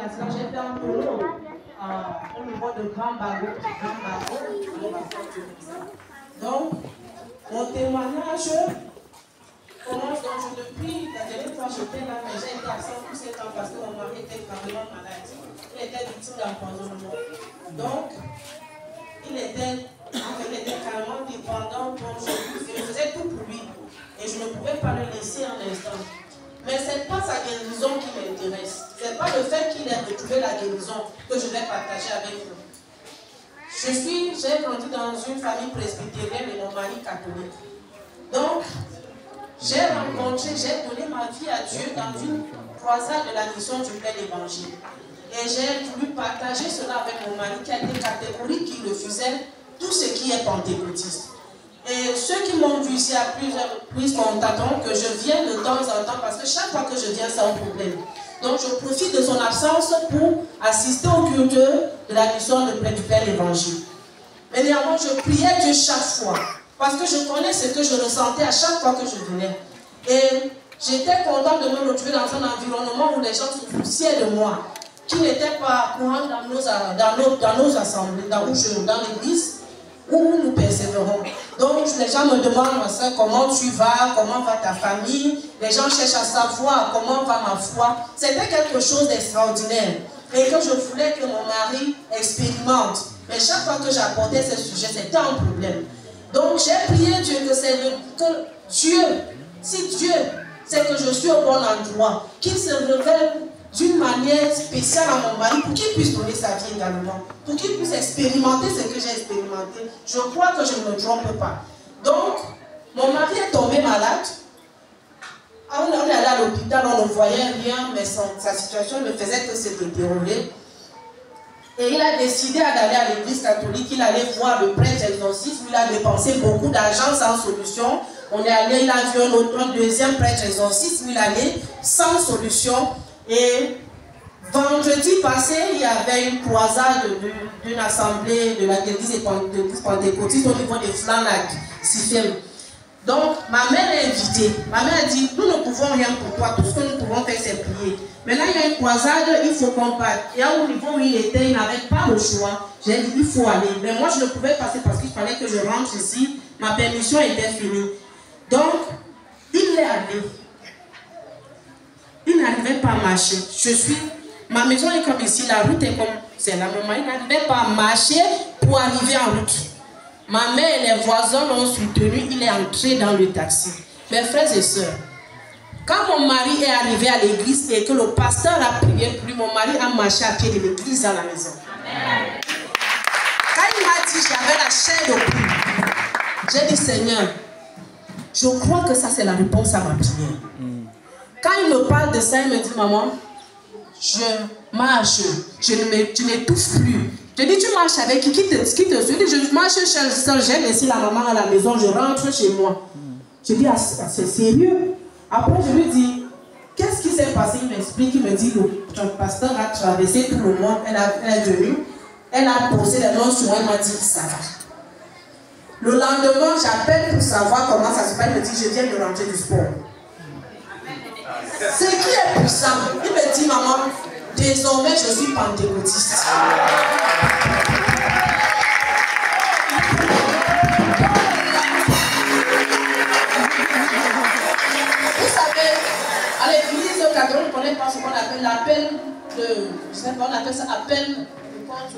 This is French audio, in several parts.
accident, j'ai fait un tonneau au niveau de Grand Bago. Donc, mon témoignage commence donc depuis la dernière fois que j'étais là, mais j'ai été absent tous ces temps parce que mon mari était gravement malade. Il était victime d'empoisonnement. Donc, il était carrément dépendant, donc je faisais tout pour lui. Et je ne pouvais pas le laisser un instant. Mais ce n'est pas sa guérison qui m'intéresse. Ce n'est pas le fait qu'il ait retrouvé la guérison que je vais partager avec vous. J'ai grandi dans une famille presbytérienne et mon mari catholique. Donc, j'ai donné ma vie à Dieu dans une croisade de la mission du plein évangile. Et j'ai voulu partager cela avec mon mari qui a été catégorique, qui refusait tout ce qui est pentecôtiste. Et ceux qui m'ont vu ici à plusieurs reprises constateront que je viens de temps en temps parce que chaque fois que je viens, c'est un problème. Donc je profite de son absence pour assister au culte de la mission du plein évangile. Mais néanmoins, je priais Dieu chaque fois parce que je connais ce que je ressentais à chaque fois que je venais. Et j'étais contente de me retrouver dans un environnement où les gens se souciaient de moi, qui n'étaient pas courants dans nos assemblées, dans l'église, où nous persévérons. Donc les gens me demandent comment tu vas, comment va ta famille. Les gens cherchent à savoir comment va ma foi. C'était quelque chose d'extraordinaire et que je voulais que mon mari expérimente. Mais chaque fois que j'apportais ce sujet, c'était un problème. Donc j'ai prié Dieu si Dieu sait que je suis au bon endroit, qu'il se révèle d'une manière spéciale à mon mari pour qu'il puisse donner sa vie également, pour qu'il puisse expérimenter ce que j'ai expérimenté. Je crois que je ne me trompe pas. Donc, mon mari est tombé malade. On est allé à l'hôpital, on ne voyait rien, mais sa situation ne faisait que se détériorer. Et il a décidé d'aller à l'église catholique, il allait voir le prêtre exorciste, il a dépensé beaucoup d'argent sans solution. On est allé, il a vu un deuxième prêtre exorciste, il allait sans solution. Et vendredi passé, il y avait une croisade d'une assemblée de l'église pentecôtiste au niveau des Flanac, Sifem. Donc, ma mère est invitée. Ma mère a dit, nous ne pouvons rien pour toi, tout ce que nous pouvons faire, c'est prier. Maintenant, il y a une croisade, il faut qu'on parte. Et au niveau où il était, il n'avait pas le choix. J'ai dit, il faut aller. Mais moi, je ne pouvais passer parce qu'il fallait que je rentre ici. Ma permission était finie. Donc, il est allé. Il n'arrivait pas à marcher. Ma maison est comme ici, la route est comme c'est là. Mon mari n'arrivait pas à marcher pour arriver en route. Ma mère et les voisins l'ont soutenu, il est entré dans le taxi. Mes frères et sœurs, quand mon mari est arrivé à l'église et que le pasteur a prié pour lui, mon mari a marché à pied de l'église à la maison. Amen. Quand il m'a dit, j'avais la chair de poule, j'ai dit, Seigneur, je crois que ça c'est la réponse à ma prière. Quand il me parle de ça, il me dit, maman, je marche, je n'étouffe plus. Je dis, tu marches avec qui te suit? Je marche seul, j'ai laissé la maman à la maison, je rentre chez moi. Je dis, ah, c'est sérieux? Après, je lui dis, qu'est-ce qui s'est passé? Il m'explique, il me dit, le pasteur a traversé tout le monde, elle est venue, elle a posé les noms sur moi, elle m'a dit, ça va. Le lendemain, j'appelle pour savoir comment ça se passe, il me dit, je viens de rentrer du sport. Ce qui est puissant, il me dit, maman, désormais je suis pentecôtiste. Vous savez, à l'église catholique, on ne connaît pas ce qu'on appelle l'appel de, je sais pas, on appelle ça appel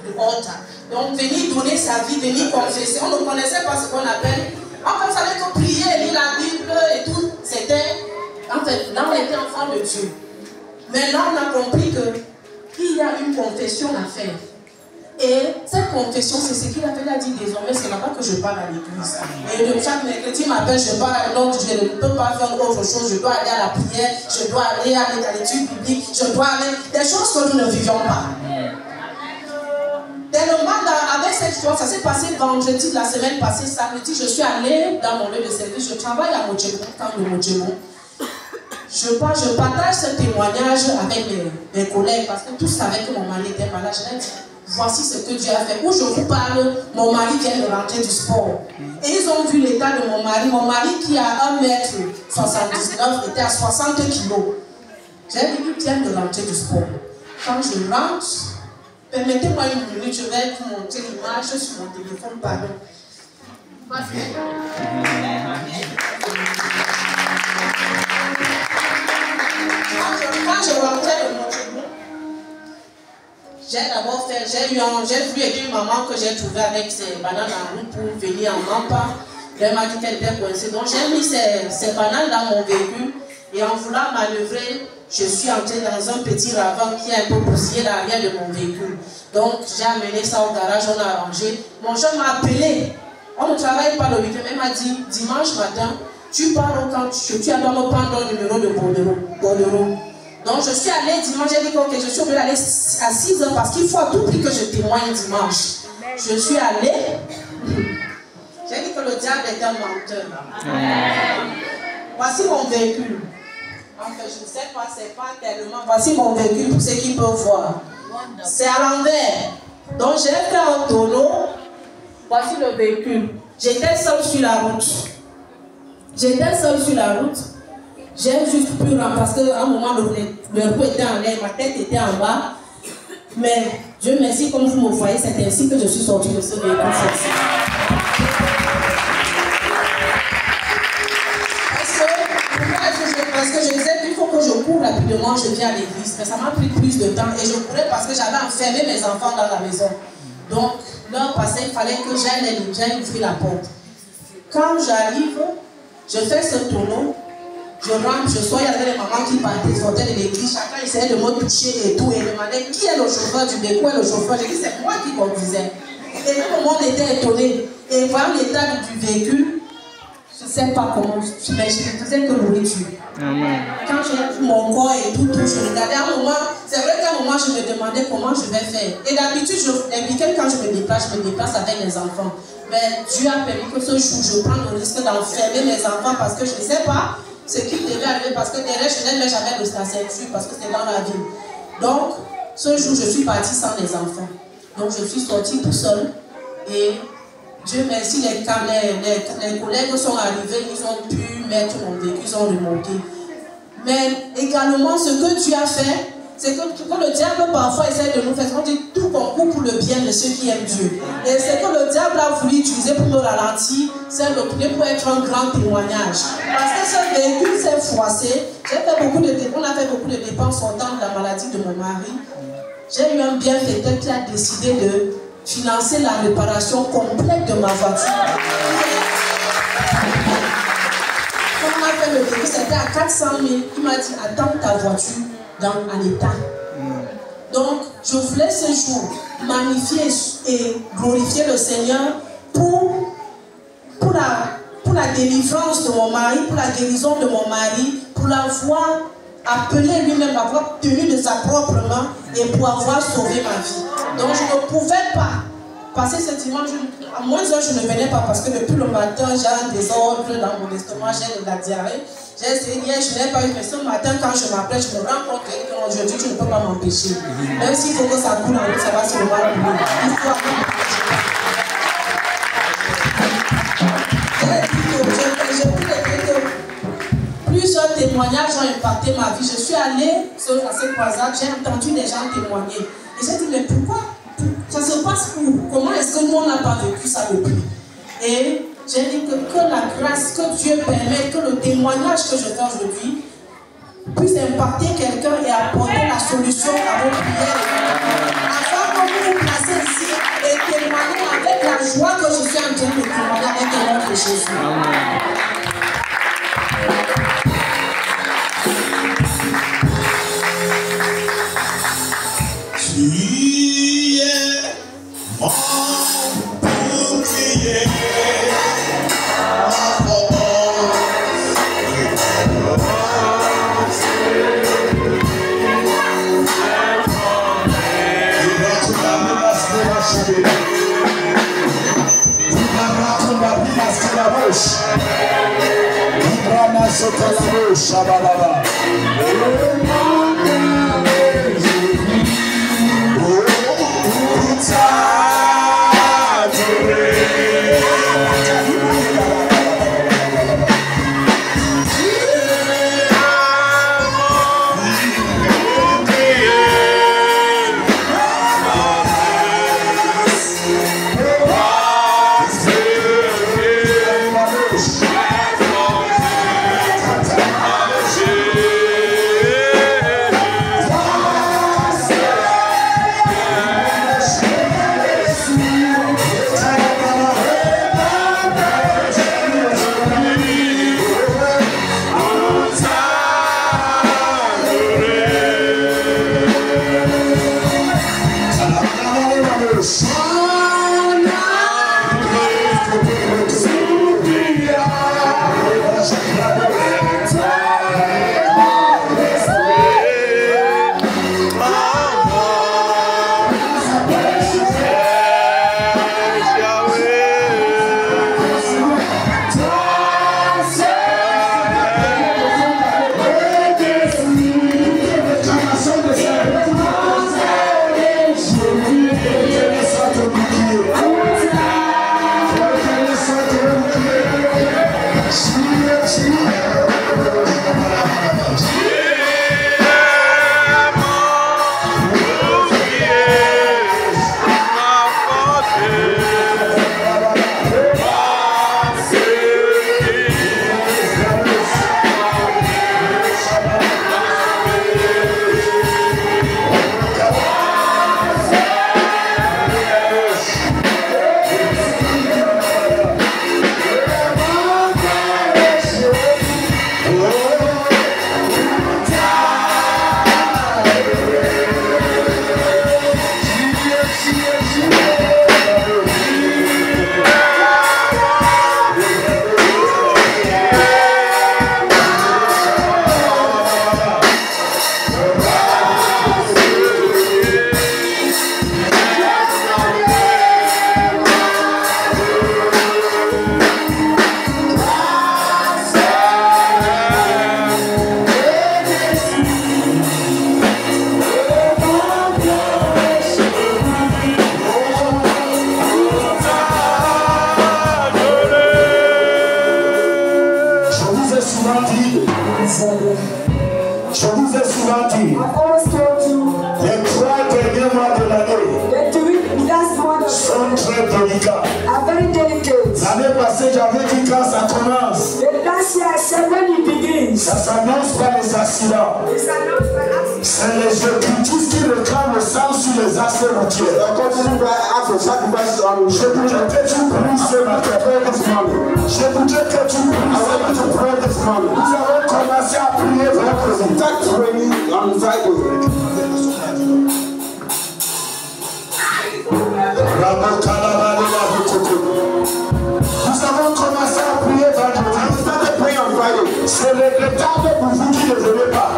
de altar. Donc venir donner sa vie, venir confesser. On ne connaissait pas ce qu'on appelle. On savait que prier, lire la Bible et tout, c'était. En fait, là on était enfant de Dieu. Mais là on a compris qu'il y a une confession à faire. Et cette confession, c'est ce qu'il a dit désormais, c'est là-bas que je parle à l'église. Et de chaque mercredi, il m'appelle, je parle à l'autre, je ne peux pas faire autre chose, je dois aller à la prière, je dois aller à l'étude biblique, je dois aller. Des choses que nous ne vivions pas. Tellement avec cette histoire, ça s'est passé vendredi de la semaine passée, samedi, je suis allée dans mon lieu de service, je travaille à Mojemo, camp de Mojemo. Je partage ce témoignage avec mes collègues parce que tous savaient que mon mari était malade. Je leur ai dit, voici ce que Dieu a fait. Où je vous parle, mon mari vient de rentrer du sport. Et ils ont vu l'état de mon mari. Mon mari qui a 1,79 m était à 60 kg. J'ai dit, il vient de rentrer du sport. Quand je rentre, permettez-moi une minute, je vais vous montrer l'image sur mon téléphone, pardon. Quand je rentrais de mon tribunal, j'ai d'abord fait, j'ai voulu aider une maman que j'ai trouvée avec ses bananes en route pour venir en Mampa. Elle m'a dit qu'elle était coincée. Donc j'ai mis ces bananes dans mon véhicule et en voulant manœuvrer, je suis entrée dans un petit ravin qui est un peu poussiéreux l'arrière de mon véhicule. Donc j'ai amené ça au garage, on a arrangé. Mon chum m'a appelé. On ne travaille pas le week-end, mais il m'a dit dimanche matin, tu pars quand tu dois me prendre le numéro de Bordeaux. Donc je suis allée dimanche, j'ai dit que je suis obligée d'aller à 6 h parce qu'il faut à tout prix que je témoigne dimanche. Je suis allée, j'ai dit que le diable est un menteur. Voici mon véhicule. En fait, je ne sais pas, c'est pas tellement. Voici mon véhicule pour ceux qui peuvent voir. C'est à l'envers. Donc j'ai fait un tonneau. Voici le véhicule. J'étais seule sur la route. J'ai juste pu rentrer parce qu'à un moment, le repos était en l'air, ma tête était en bas. Mais Dieu merci, comme vous me voyez, c'est ainsi que je suis sortie de ce véhicule. Parce que je disais qu'il faut que je cours rapidement, je viens à l'église. Mais ça m'a pris plus de temps et je courais parce que j'avais enfermé mes enfants dans la maison. Donc, l'heure passée, il fallait que j'aille ouvrir la porte. Quand j'arrive, je fais ce tonneau, je rentre, je sors, il y avait des mamans qui sortaient de l'église, chacun essayait de me toucher et tout, et demandait qui est le chauffeur du véhicule, le chauffeur. J'ai dit, c'est moi qui conduisais. Et tout le monde était étonné. Et voyant l'état du véhicule, je ne sais pas comment, mais je ne faisais que nourriture. Quand j'ai mon corps et tout, je regardais à un moment, c'est vrai qu'à un moment, je me demandais comment je vais faire. Et d'habitude, les week-ends, quand je me déplace avec les enfants. Mais Dieu a permis que ce jour, je prends le risque d'enfermer mes enfants parce que je ne sais pas ce qui devait arriver. Parce que derrière, je n'aimais jamais le ceinture parce que c'est dans la ville. Donc, ce jour, je suis partie sans les enfants. Donc, je suis sortie tout seul. Et Dieu merci, les collègues sont arrivés, ils ont pu mettre mon véhicule, ils ont remonté. Mais également, ce que Dieu a fait, c'est que le diable parfois essaie de nous faire, on dit tout concourt pour le bien de ceux qui aiment Dieu. Et c'est que le diable a voulu utiliser pour me ralentir, c'est le pour être un grand témoignage. Parce que ce véhicule s'est froissé, on a fait beaucoup de dépenses en temps de la maladie de mon mari. J'ai eu un bienfaiteur qui a décidé de financer la réparation complète de ma voiture. Quand on a fait le véhicule, c'était à 400 000. Il m'a dit, attends ta voiture en état. Donc, je voulais ce jour magnifier et glorifier le Seigneur pour la délivrance de mon mari, pour la guérison de mon mari, pour l'avoir appelé lui-même, avoir tenu de sa propre main et pour avoir sauvé ma vie. Donc je ne pouvais pas passer ce dimanche, à moins d'heure je ne venais pas parce que depuis le matin j'ai un désordre dans mon estomac, j'ai de la diarrhée. J'ai essayé hier, je n'ai pas eu, mais ce matin quand je m'appelle, je me rends compte qu'aujourd'hui tu ne peux pas m'empêcher. Même s'il faut que ça coule en route, ça va se le mal couler. Il faut plusieurs témoignages ont impacté ma vie. Je suis allée à cette croisade, j'ai entendu des gens témoigner. Et j'ai dit, mais pourquoi? Ça se passe où? Comment est-ce que nous, on n'a pas vécu ça depuis? Et j'ai dit que la grâce, que Dieu permet, que le témoignage que je fais aujourd'hui puisse impacter quelqu'un et apporter la solution à vos prières. Afin que vous vous placez ici et témoignez avec la joie que je suis en train de témoigner avec le nom de Jésus. Tu es mon bouclier, délicat. Very delicate. L'année passée, j'avais dit quand ça commence. The last year I said when it begins. Ça s'annonce par les accidents. It's announced by accident. C'est les écritures qui réclament le sang sur les accès routiers. Je voudrais que tu pries ce matin. Je voudrais que tu pries ce matin. Nous avons commencé à prier vendredi. Nous avons commencé à prier vendredi. C'est regrettable pour vous qui ne venez pas.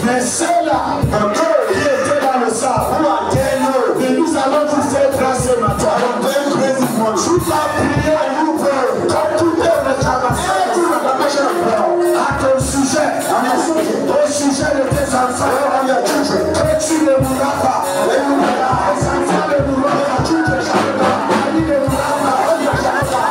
Mais ceux-là, qui étaient dans le sable, et nous allons vous faire grâce ce matin. Vous priez à nous, comme tout est réclamation à ton sujet, au sujet de tes enfants, que tu ne mourras pas. Les enfants ne mourront pas, tu ne jamais pas. Ali ne mourra pas, on ne jamais pas.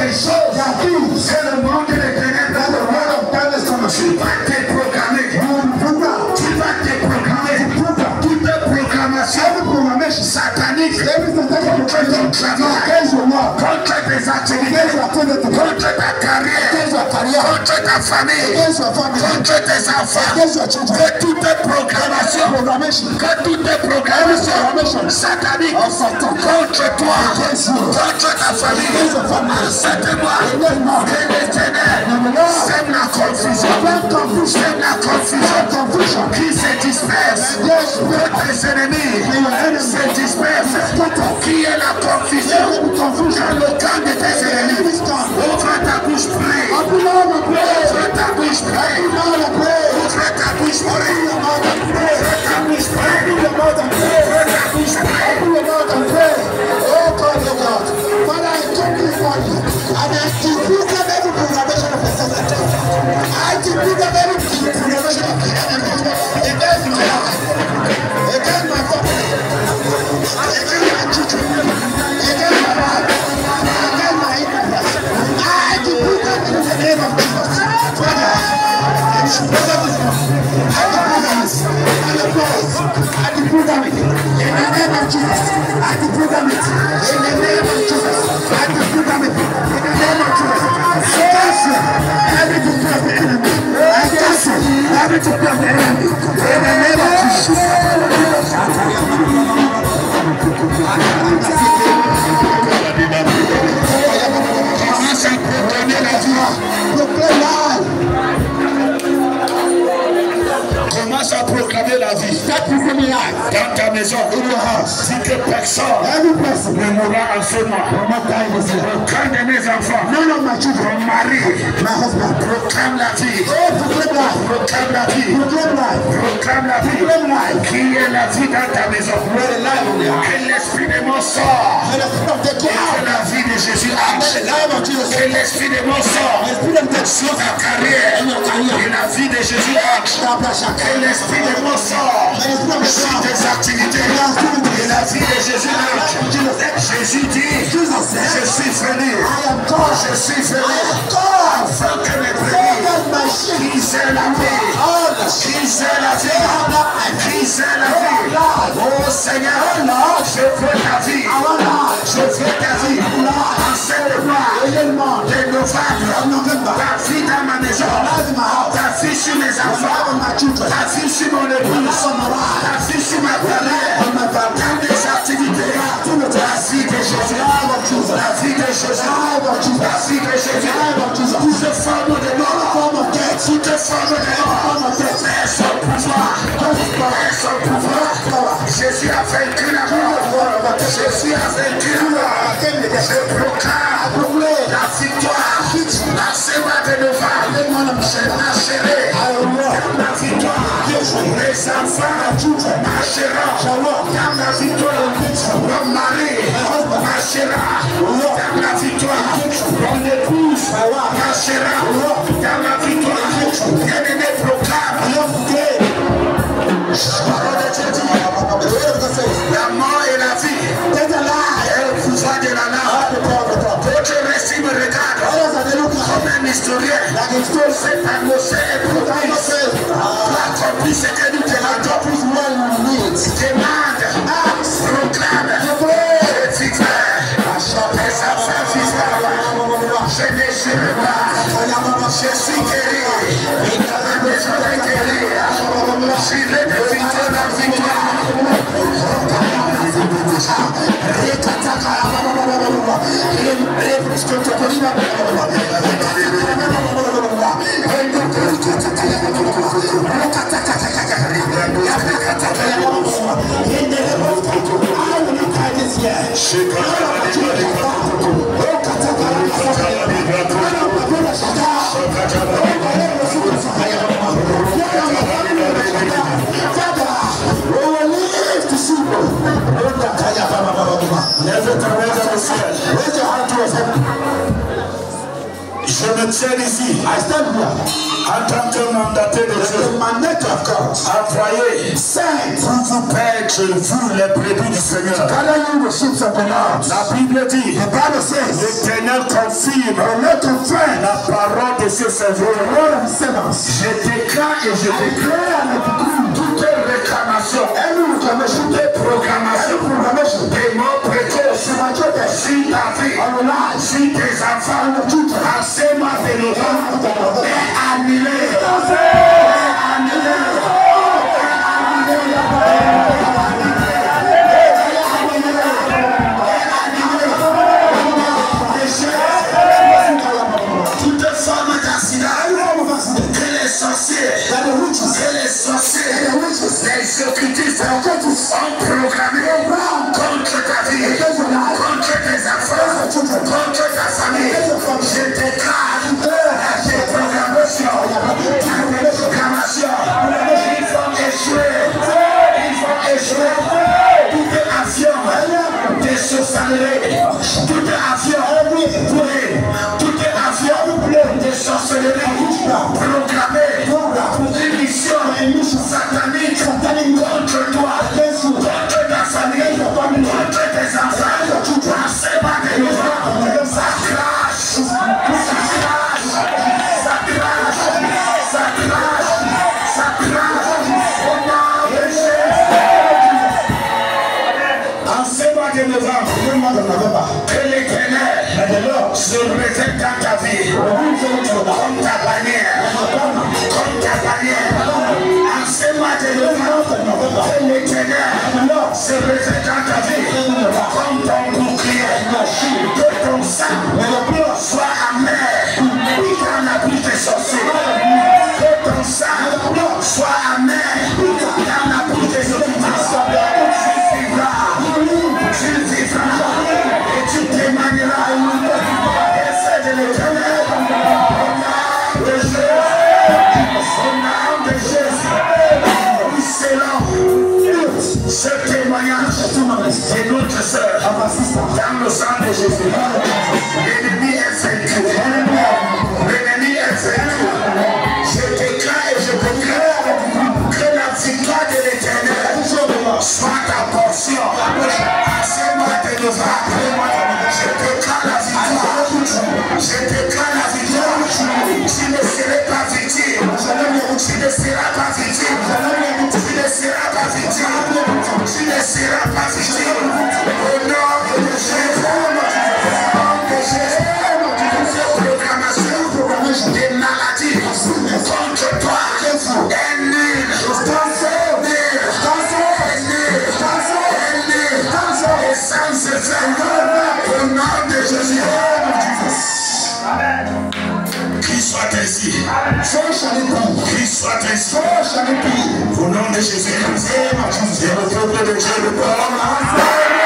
des choses que le monde des ténèbres tu vas te proclamer. Tu vas te proclamer. Toute proclamation satanique contre ton travail, contre tes activités, contre ta carrière, contre ta famille, contre tes enfants, que toute proclamation satanique contre toi, contre ta famille, cette moi, que les ténèbres sème la confusion, qui se disperse, que tes ennemis se dispersent, qui est la confusion dans le camp de tes ennemis. Ouvre ta bouche, prie. Ouvre ta bouche, prie. Ouvre ta bouche, prie. Ouvre ta bouche, prie. Ouvre ta bouche, prie. Oh God, oh God. Father, I come before you and I defeat every programmation of the Satan. I defeat every programmation of the enemy against my life, against my family, against my children, against my wife, against my influence. I defeat them in the name of Jesus. Father, I defeat them this morning. I defeat them and the praise. I defeat them in the name of Jesus. I defeat them in the name of Jesus. I defeat them in the name of Jesus. I cancel every decree of the enemy. I cancel every decree of the enemy in the name of Jesus. Commence à proclamer la vie dans ta maison. Si que personne ne mourra en ce mois. Aucun de mes enfants, mon mari, proclame la vie. Proclame la vie. Proclame la vie. Qui est la vie dans ta maison? Que l'esprit de mon sort. Que la vie de Jésus entre. Que l'esprit de mon sort sur ta carrière. Que la vie de Jésus entre. Que l'esprit de mon sort sur tes activités. Que la vie de Jésus entre. Jésus dit, je suis venu. Je suis venu afin que mes brebis puissent la vie. Puissent la vie. Puissent la vie. Oh Seigneur, je veux ta vie. Je veux ta vie. En ce mois de novembre, ta vie dans ma maison, ta vie sur mes enfants, ta vie sur mon épouse, ta vie sur ma carrière, dans mes activités, la vie de Jésus, la vie de Jésus, la vie de Jésus, toute forme de mort, toute forme de mort, et son pouvoir, Jésus a vaincu la mort, Jésus a vaincu la mort, je proclame la victoire, la semaine de novembre, je marcherai dans la victoire, les enfants marcheront dans la victoire, mon mari marchera dans la victoire, mon épouse marchera dans la victoire, bien-aimé proclame, la mort et la vie, et le pouvoir de la langue. Votre récit me regarde comme un historien. C'est un mot et promise. Accomplis ce que nous demandons. Demande, proclame, et victoire. Les enfants vivants, je ne serai pas. Je suis guéri. La maison est guérie. J'irai de victoire en victoire. Je me tiens ici. I stand here. En tant que mandaté de Dieu. Mandate of God. Envoyé. Sent. Pour vous paître, vous les brebis du Seigneur. Gather you the sheep of the Lord. La Bible dit. The Bible says. L'Éternel confirme. La parole de ses serviteurs. Je déclare et je déclare toute réclamation, toute programmation des morts précoces sur ta vie, sur tes enfants, en ces mois de novembre est annulé. Les occultistes ont programmé contre ta vie, contre tes enfants, contre ta famille. Je déclare tes programmations, ils vont échouer, tout avion de sorcellerie, tout avion de sorcellerie programmé pour une mission satanique contre toi, contre ta famille, contre tes enfants, c'est pas des gens, ça crache, en ce mois de novembre, que l'Éternel se présente dans ta vie, comme ta bannière, en ce mois de novembre, que l'Éternel se présente dans ta vie, comme ton bouclier, que ton sang soit amer dans la bouche des sorciers, que ton sang soit amer dans la bouche des occultistes. Tu vivras et tu témoigneras et c'est de l'Éternel au nom de Jésus, oui c'est long ce témoignage c'est notre sœur dans le sang de Jésus. L'ennemi est vaincu, l'ennemi est vaincu. Je déclare et je déclare que la victoire de l'Éternel soit ta portion. C'est moi de novembre. Je déclare la victoire. Je déclare la victoire. Tu ne seras pas victime. Tu ne seras pas victime. Tu ne seras pas victime. Tu ne seras pas victime. Au nom de Jésus. Programmation des maladies contre toi est nulle. Et sans effet au nom de Jésus. Amen. Qu'il soit ainsi. Qu'il soit ainsi. Au nom de Jésus. Et le peuple de Dieu le parle.